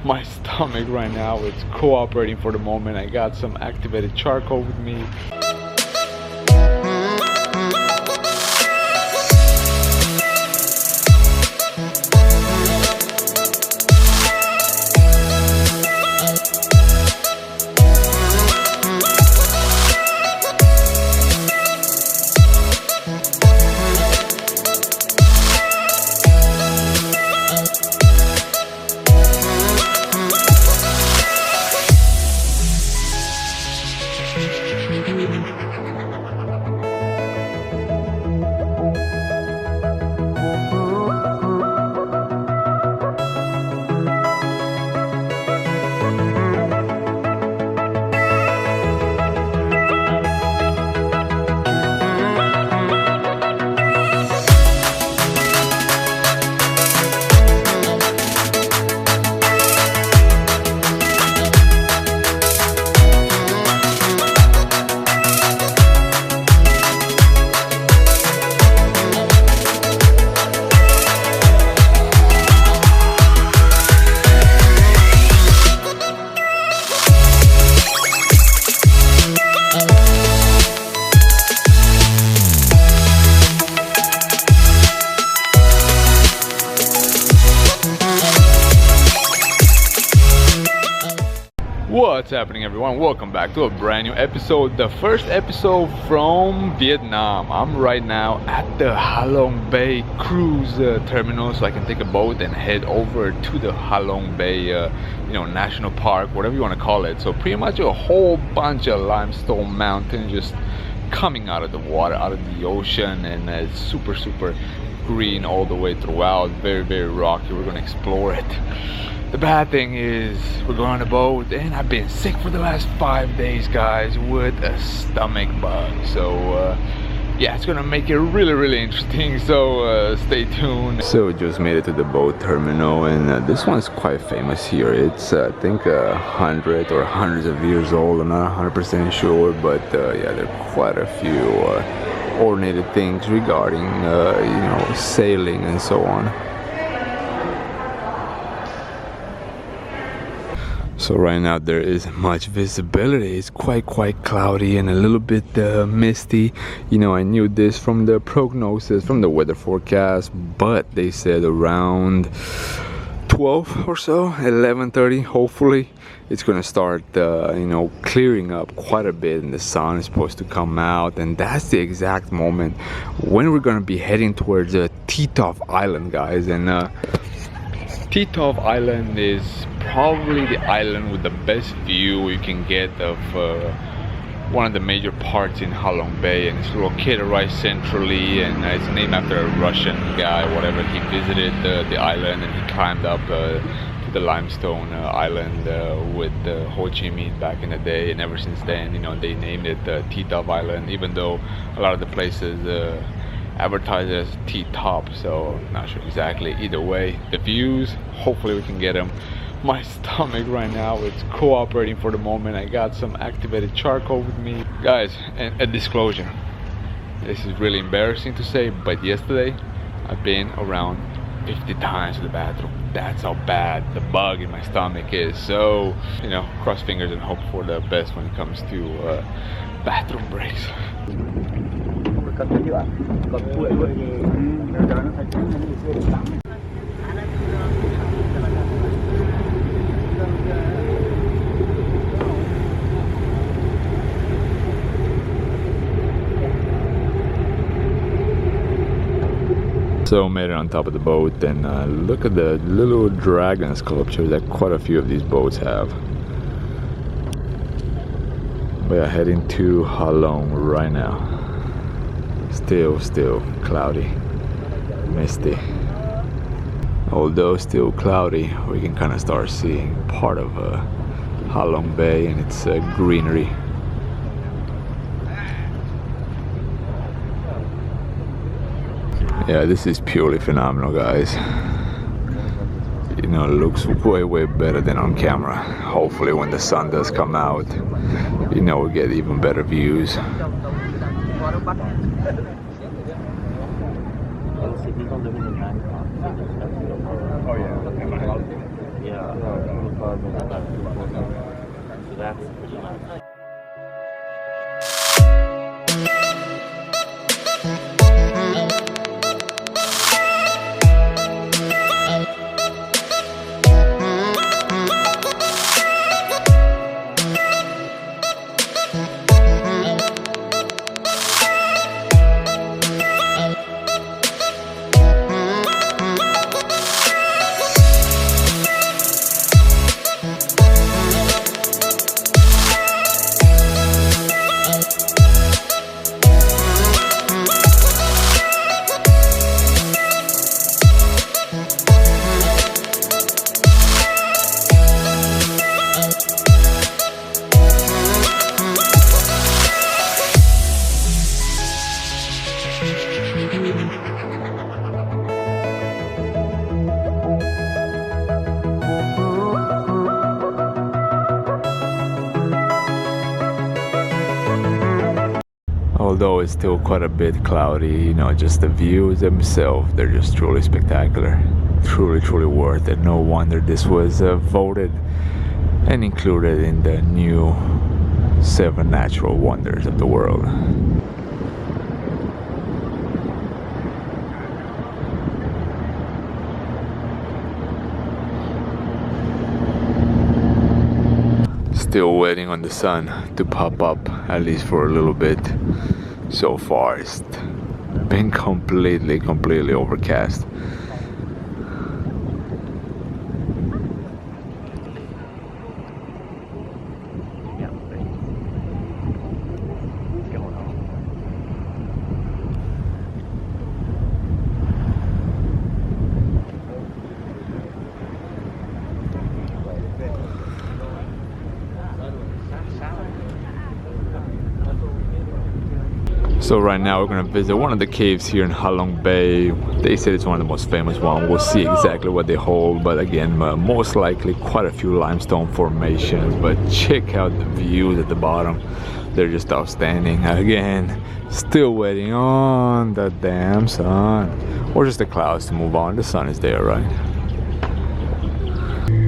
My stomach right now, it's cooperating for the moment. I got some activated charcoal with me. What's happening, everyone? Welcome back to a brand new episode, the first episode from Vietnam. I'm right now at the Halong Bay cruise terminal, so I can take a boat and head over to the Halong Bay national park, whatever you want to call it. So pretty much a whole bunch of limestone mountains just coming out of the water, out of the ocean, and it's super green all the way throughout. Very rocky. We're gonna explore it. The bad thing is we're going on a boat, and I've been sick for the last 5 days, guys, with a stomach bug. So yeah, it's gonna make it really interesting, so stay tuned. So just made it to the boat terminal, and this one's quite famous here. It's I think 100 or hundreds of years old. I'm not 100% sure, but yeah, there are quite a few ornated things regarding sailing and so on. So right now there isn't much visibility. It's quite cloudy and a little bit misty. I knew this from the prognosis, from the weather forecast, but they said around 12 or so, 11:30, hopefully it's gonna start clearing up quite a bit, and the sun is supposed to come out, and that's the exact moment when we're gonna be heading towards Titov Island, guys. And Titov Island is probably the island with the best view you can get of one of the major parts in Halong Bay, and it's located right centrally, and it's named after a Russian guy. Whatever, he visited the island and he climbed up to the limestone island with Ho Chi Minh back in the day, and ever since then, they named it Titov Island, even though a lot of the places advertised as T-top, so not sure exactly. Either way, the views, hopefully we can get them. My stomach right now, it's cooperating for the moment. I got some activated charcoal with me, guys. And a disclosure, this is really embarrassing to say, but yesterday I've been around 50 times to the bathroom. That's how bad the bug in my stomach is. So cross fingers and hope for the best when it comes to bathroom breaks. So made it on top of the boat, and look at the little dragon sculpture that quite a few of these boats have. We are heading to Halong right now. Still cloudy, misty. Although still cloudy, we can kind of start seeing part of Halong Bay and its greenery. Yeah, this is purely phenomenal, guys. It looks way better than on camera. Hopefully when the sun does come out, we'll get even better views. So that's pretty nice. Although it's still quite a bit cloudy, you know, just the views themselves, they're just truly spectacular. Truly worth it. No wonder this was voted and included in the new 7 natural wonders of the world. Still waiting on the sun to pop up, at least for a little bit. So far it's been completely overcast. So right now we're gonna visit one of the caves here in Halong Bay. They said it's one of the most famous ones. We'll see exactly what they hold, but again, most likely quite a few limestone formations. But check out the views at the bottom. They're just outstanding. Again, still waiting on the damn sun. Or just the clouds to move on. The sun is there, right?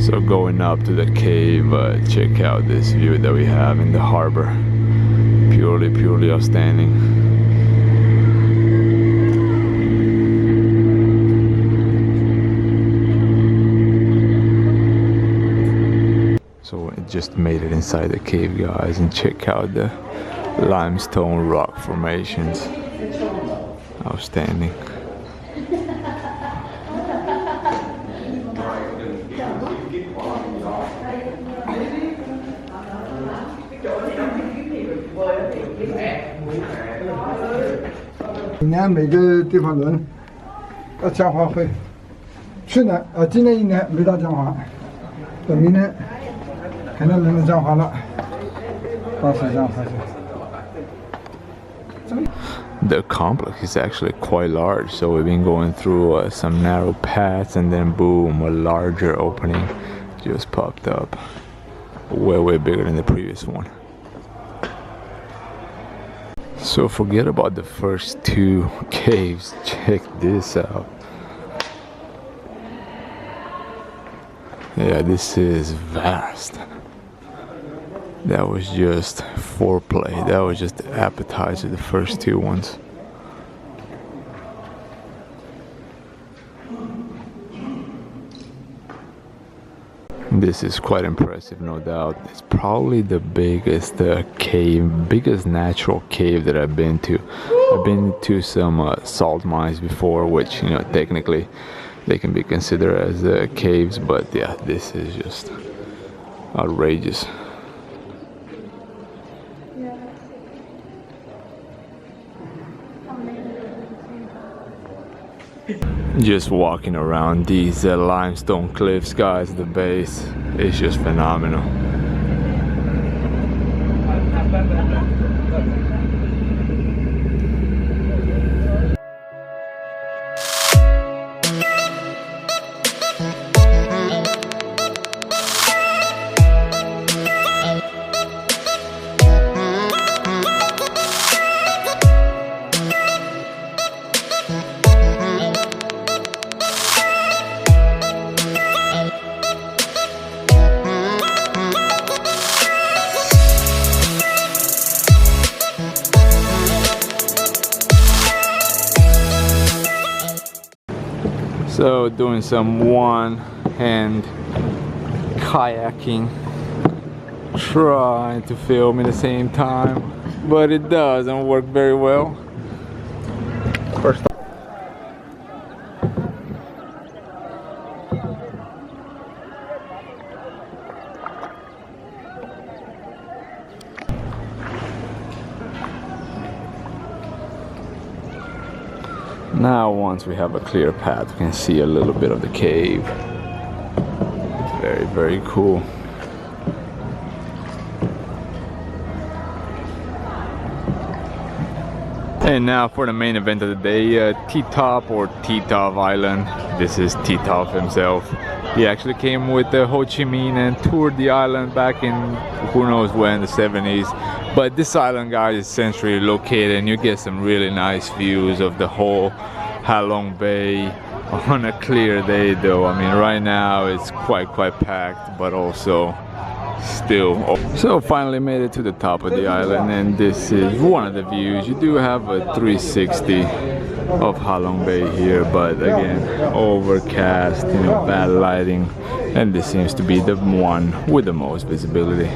So going up to the cave, check out this view that we have in the harbor. Purely outstanding. So it just made it inside the cave, guys, and check out the limestone rock formations. Outstanding.每年每个地方轮要讲话会，去年今年1年没到讲话，到明年肯定轮到讲话了，到时讲话去。 The complex is actually quite large, so we've been going through some narrow paths, and then boom, a larger opening just popped up, way bigger than the previous one. So forget about the first 2 caves, check this out. Yeah, this is vast. That was just foreplay. That was just the appetizer, the first 2 ones. This is quite impressive, no doubt. It's probably the biggest biggest natural cave that I've been to. I've been to some salt mines before, which, you know, technically they can be considered as caves, but yeah, this is just outrageous. Just walking around these limestone cliffs, guys, at the base, it's just phenomenal. So doing some one-hand kayaking, trying to film at the same time, but it doesn't work very well. First now, once we have a clear path, we can see a little bit of the cave. Very, very cool. And now for the main event of the day, T-Top or T-Top Island. This is T-Top himself. He actually came with Ho Chi Minh and toured the island back in who knows when, the 70s. But this island, guys, is centrally located and you get some really nice views of the whole Halong Bay on a clear day though. I mean, right now it's quite packed, but also still. So finally made it to the top of the island, and this is one of the views. You do have a 360 of Halong Bay here, but again, overcast, you know, bad lighting, and this seems to be the one with the most visibility.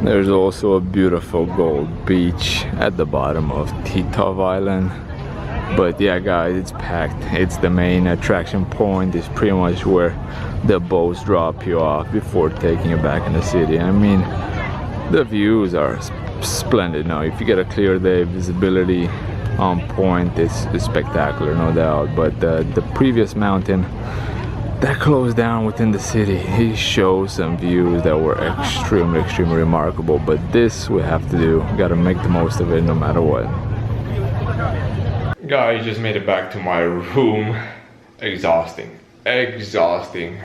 There's also a beautiful gold beach at the bottom of T-Top Island. But yeah, guys, it's packed. It's the main attraction point. It's pretty much where the boats drop you off before taking you back in the city. I mean, the views are splendid now. If you get a clear day, visibility on point, it's spectacular, no doubt. But the previous mountain that closed down within the city, he shows some views that were extremely remarkable. But this we have to do. We gotta make the most of it no matter what. Guys, just made it back to my room. Exhausting.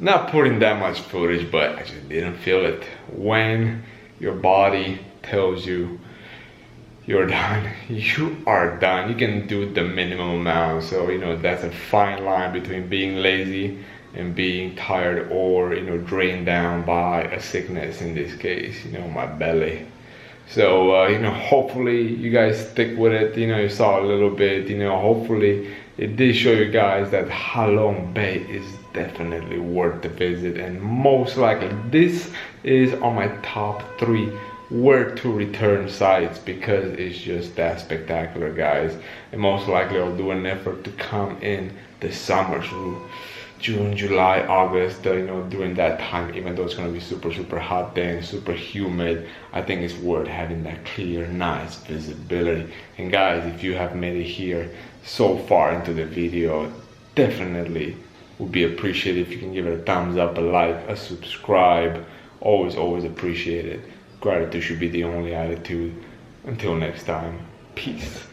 Not putting that much footage, but I just didn't feel it. When your body tells you you're done, you are done. You can do the minimum amount. So, you know, that's a fine line between being lazy and being tired, or, you know, drained down by a sickness, in this case, you know, my belly. So, you know, hopefully you guys stick with it. You know, you saw a little bit, you know, hopefully it did show you guys that Halong Bay is definitely worth the visit, and most likely this is on my top 3 where to return sites, because it's just that spectacular, guys. And most likely I'll do an effort to come in the summer, so June, July, August, you know, during that time, even though it's gonna be super hot then, super humid. I think it's worth having that clear, nice visibility. And guys, if you have made it here so far into the video, definitely would be appreciated if you can give it a thumbs up, a like, a subscribe. Always appreciate it. Gratitude should be the only attitude. Until next time, peace.